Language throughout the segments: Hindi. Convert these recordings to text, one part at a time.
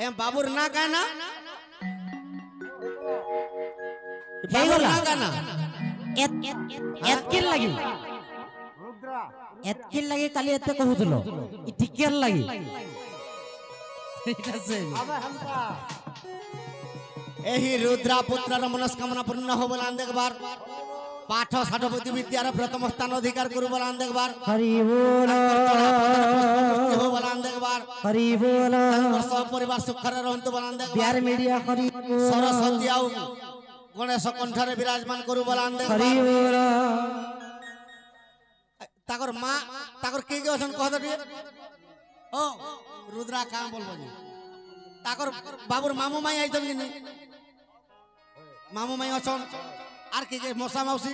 ए बाबूर ना गाना बाबूर ना गाना एतकिल लगी एतकिल लगी काली एते कहूतलो इ टिकेल लगी एटा से एही रुद्रा पुत्रर मनस्कामना पूर्ण हो बोलान देखबार पाठ षाठपति विद्यार प्रथम स्थान अधिकार करू बोलान देखबार हरि बोल हो बोलान देखबार हरि बोल सब परिवार सुखरे रहंतु बोलान देखबार बिहार मीडिया हरि सरस्वती आउ गणेश कंठरे विराजमान करू बोलान देखबार हरि बोल ताकर मां ताकर के अछन कह दे ओ रुद्रा का बोलबो जी ताकर बाबूर मामू माई आइछन कि नहीं मामू माई अछन आर के मौसा मौसी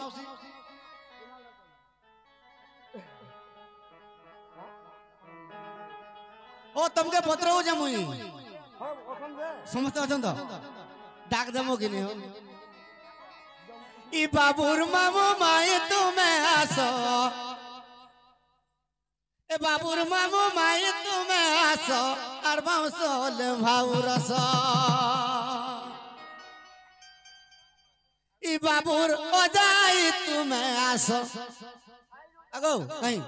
ओ तुमके पत्र हो जमुई समस्त अछन तो डाक देमो कि नहीं हो ई बाबूर मामू माई तुम्हें आसो ए बाबूर मामू माई तुम्हें आसो और बाउसोल भाउरस ई बाबूर ओ जाई तुम्हें आसो अगो कहीं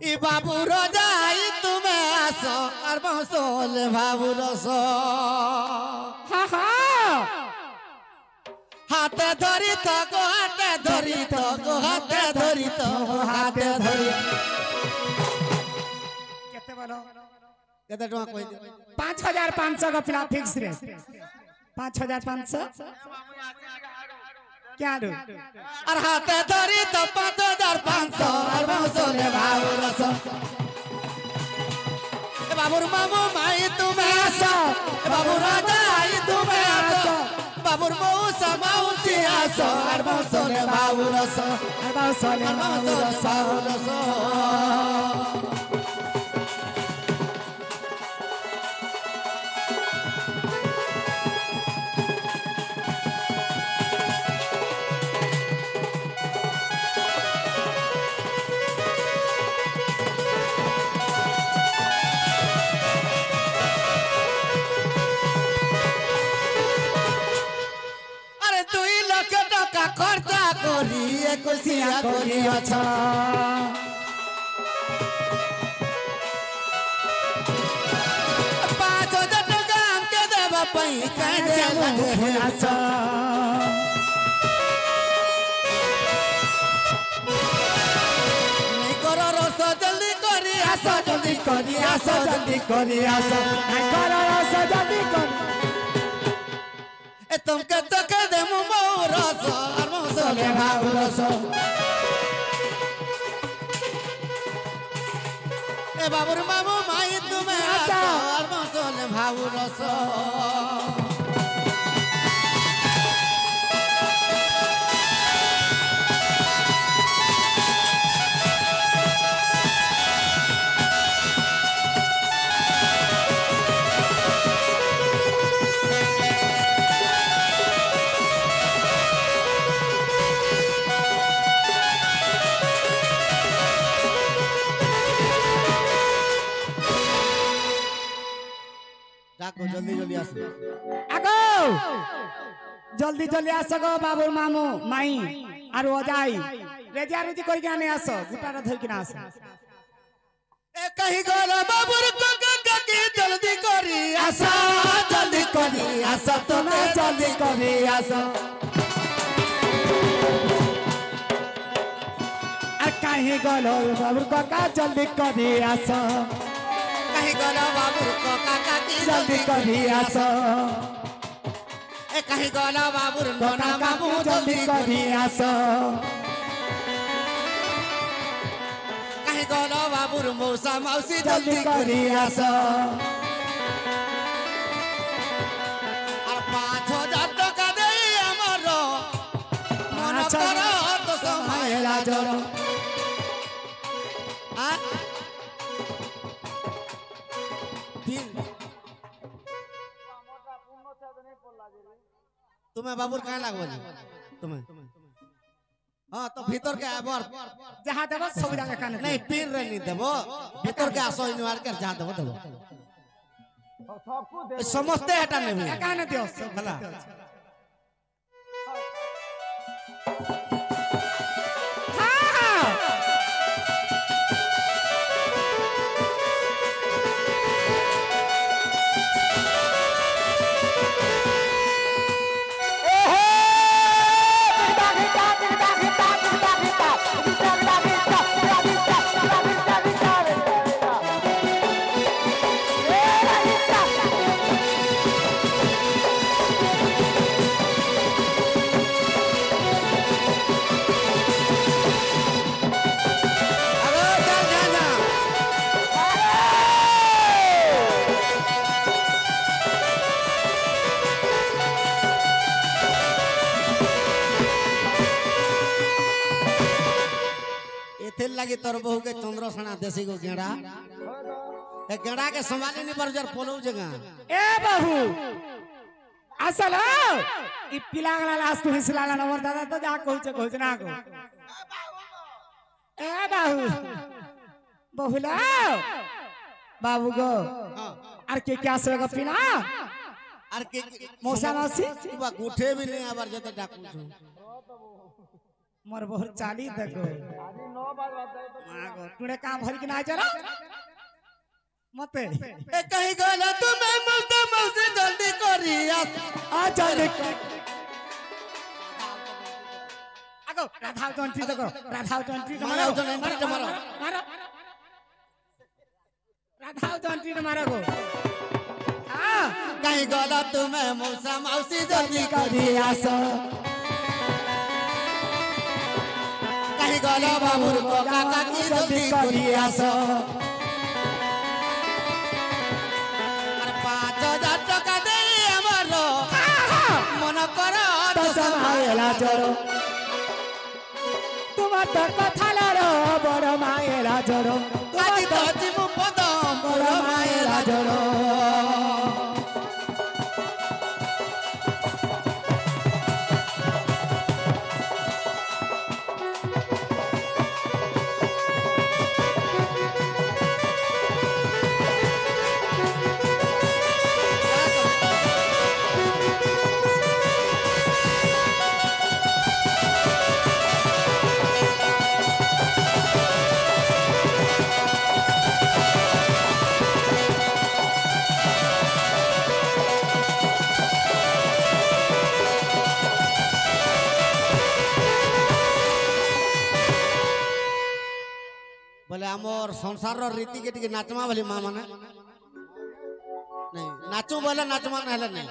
ई बाबूर ओ जाई तुम्हें आसो और बाउसोल भाउरस हां हां हाथे धरी तो गो हाथे धरी तो गो हाथे धरी तो हाथे धरी केते बोलो केते टका कहि दे 5500 का पिला फिक्स रे 5500 क्या दो और हाथे धरी तो 5500 और बाउसोले भाउरस ए बाबूर मामू माई तुम्हें आसो ए बाबूर राजा आई तुम्हें आसो बाबूर मौसा मौसी आसो और बाउसोले भाउरस और बाउसोले भाउरस खर्चा करी कुसिया करी अच्छा 5000 टका के देबा पई काजे लगे अच्छा नहीं करो रस जल्दी करी आसा जल्दी करी आसा जल्दी करी आसा नहीं करो रस जल्दी कर ए तुमके तके दे मोरस और मौसले भाउरस ए बाबूर मामू माई तुम्हें आसो और मौसले भाउरस डाको जल्दी जल्दी आसो आगो जल्दी जल्दी आसो गो बाबूर मामू माई और ओजाई रेजा रुजी कोई के आने आसो गुटारा धर के आसो ए कहीं गोला बाबूर को की जल्दी करी आसा जल्दी करी आसा तुम्हें जल्दी करी आसा आ काहे गलो बाबूर को का जल्दी करी आसो कहीं गोला बाबूर को काका की जल्दी करी आसो ए कहीं गोला बाबूर नोना बाबू जल्दी करी आसो कहीं गोला बाबूर मौसा मौसी जल्दी करी आसो और 5000 टका दे हमरो मन करो तो समय लाजरो आ तुम्हें बाबूर कहाँ लागो तुम्हें हाँ तो भीतर के आबर जहाँ देबो सब जगह काने नहीं पीर रे नहीं देबो भीतर के आसो इनवार के जहाँ देबो देबो समझते हटा नहीं काने दियो भला लगी तोर बहू के चंद्रसेना देसी को गेड़ा ए गेड़ा के संभाली नहीं पर जर पोलो जगह ए बहू असल ई पिलागला लास्ट को हिसलाला नंबर दादा तो जा कहू ना को ए बहू बहुला बाबू गो आर के क्या से गपिना आर के मौसा मौसी बा गुठे भी नहीं आबर जते डाकू छु मोर बहुत चाली देखो आदि 9 बार मागो तूने काम भर के ना जरा मते ए कहीं गला तुम्हें मौसा मौसी जल्दी करी आ जल्दी आगो राधा जंटी देखो राधा जंटी मारो मारो मारो राधा जंटी मारो गो हां कहीं गला तुम्हें मौसा मौसी जल्दी करी आसो गला बाबूर को काका की जल्दी करी आसो अरे 5000 টাকা দে আমারো মন করো দশমায়েলা জড়ো তোমার তো কথা লড়ো বড় মায়েরা জড়ো আদি তো জিমু পদম বড় মায়েরা জড়ো बोले आमर संसार रीति के टिके नाचमा वाली मां माने नहीं नाचो बोले नाचमा नहले नहीं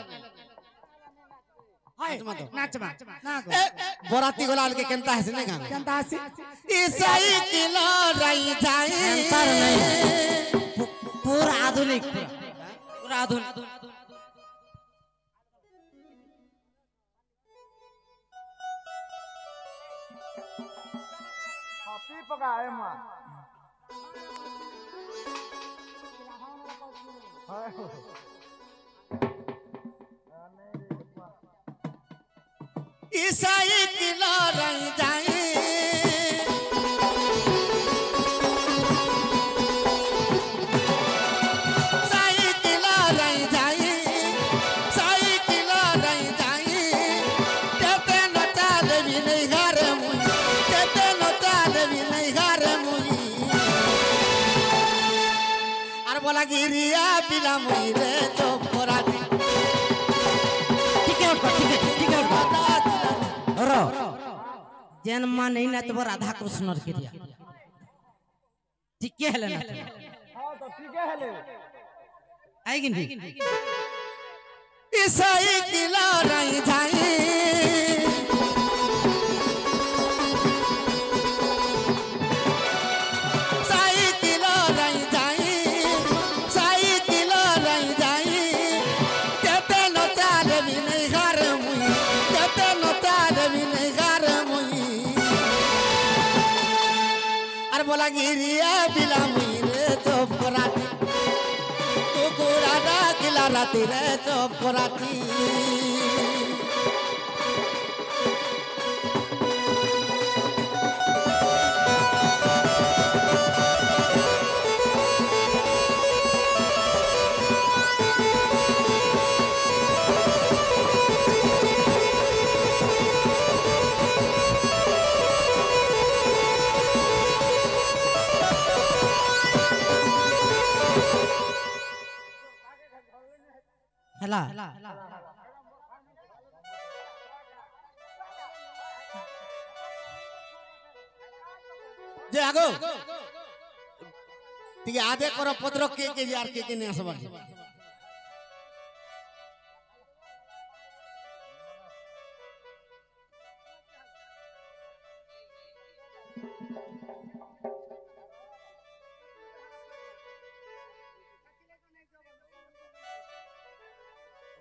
हाय नाचमा ना गो बराती गोलाल के केनता हसी नहीं गाना केनता हसी ईसाई किलो रही जाई अंतर नहीं पूरा आधुनिक पूरा आधुनिक हापी पकाए मां ईसाई किलो रही जाई साई किलो रही जाई साई किलो रही जाई तेते न चाल भी नहीं घर मुई तेते न चाल भी नहीं घर मुई अरे बोला गिरिया पिला मुई रे चुप कराती ठीक है रो जन्म नहीं ना तो राधा कृष्ण के दिया ठीक है ना हां तो ठीक है ले आएगी नहीं ईसाई किलो रही जाई साई किलो रही जाई साई किलो रही जाई तेते न चाल भी नहीं घर मुई तेते न चाल भी नहीं घर मुई अरे बोला गिरिया बिला मुई रे चुप कराती तू कुरादा किला राती रे चुप कराती হেলা যে আগো ଟିକେ আদে কর পত্র কে কে আর কে কে নিয়ে আসবার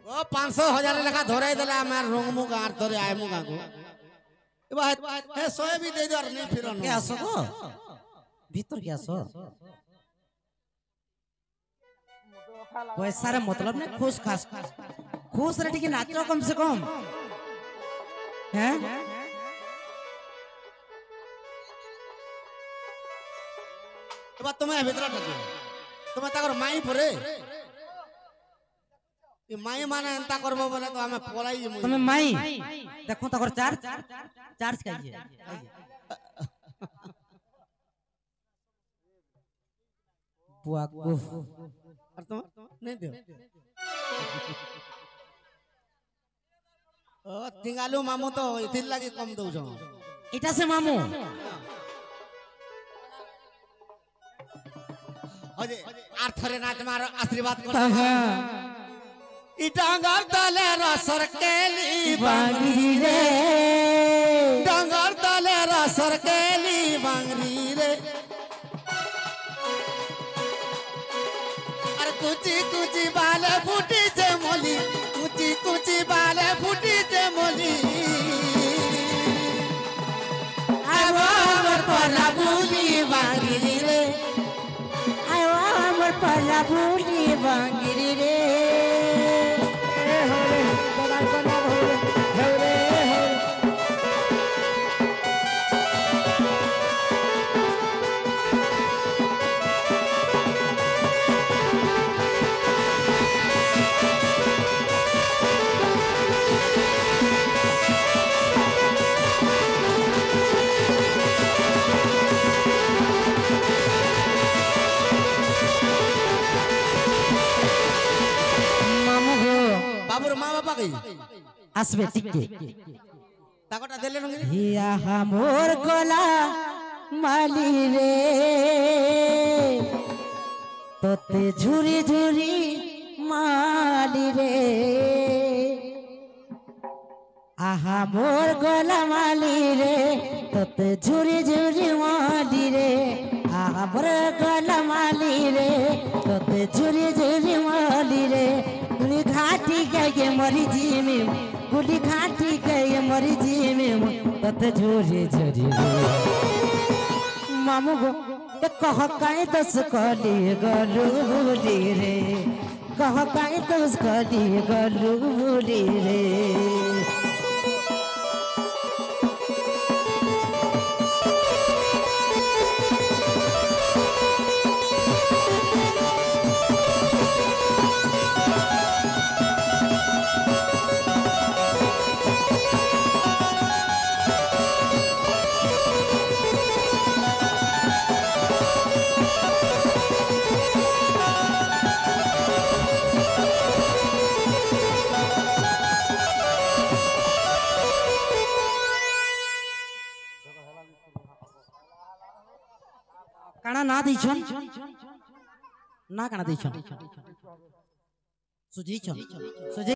ও 500,000 লেখা ধরাই দিলে আমার রংমুখ আর ধরে আইমু গাগো এবার হে সয়ে বি দেই দর নেই ফিরন কে আসো গো ভিতর কে আসো पैसा रे मतलब ने खुश खास खुश रे ठीक नाचो कम से कम हैं এবার তুমি ভিতরে ঢুকে তুমি তাকর মাই পরে এই মাই মানে এন্তা করব বলে তো আমি পলাই যাবো তুমি माई देखो तकर चार्ज चार्ज काइए बुआ को আর তুমি নেই দিও ও টিঙ্গালু মামু তো ইতির লাগি কম দউছ इटा से मामू ওজে আর থরে নাচ মার আশীর্বাদ কর ইটাঙ্গার তলে রসর কেলি बांगी रे ডাঙ্গার তলে রসর কেলি বাংরি রে আর কুচি কুচি বালে ফুটিছে মলি কুচি কুচি বালে ফুটিছে মলি আমার পরা বুলি বাংরি রে आयो हमर पला भूली बांगी रे मामू गो বাবুর মা বাবা কই আসবে টিকে টাকাটা দিলে রঙিন हिया हमोर गला माली रे तोते झुरी झुरी माली रे आहा मोर गला माली रे तोते झुरी झुरी माली रे आहा मोर गला माली रे तोते झुरी झुरी माली रे गुली घाटी के मरी जी में गुली घाटी के मरी जी में तोते झुरी झुरी रे मामू गो ते कह काहे दस कली गलू बुली रे कह काहे दस कली गलू बुली रे কানা না দিছন না কানা দিছন সুজিছন সুজি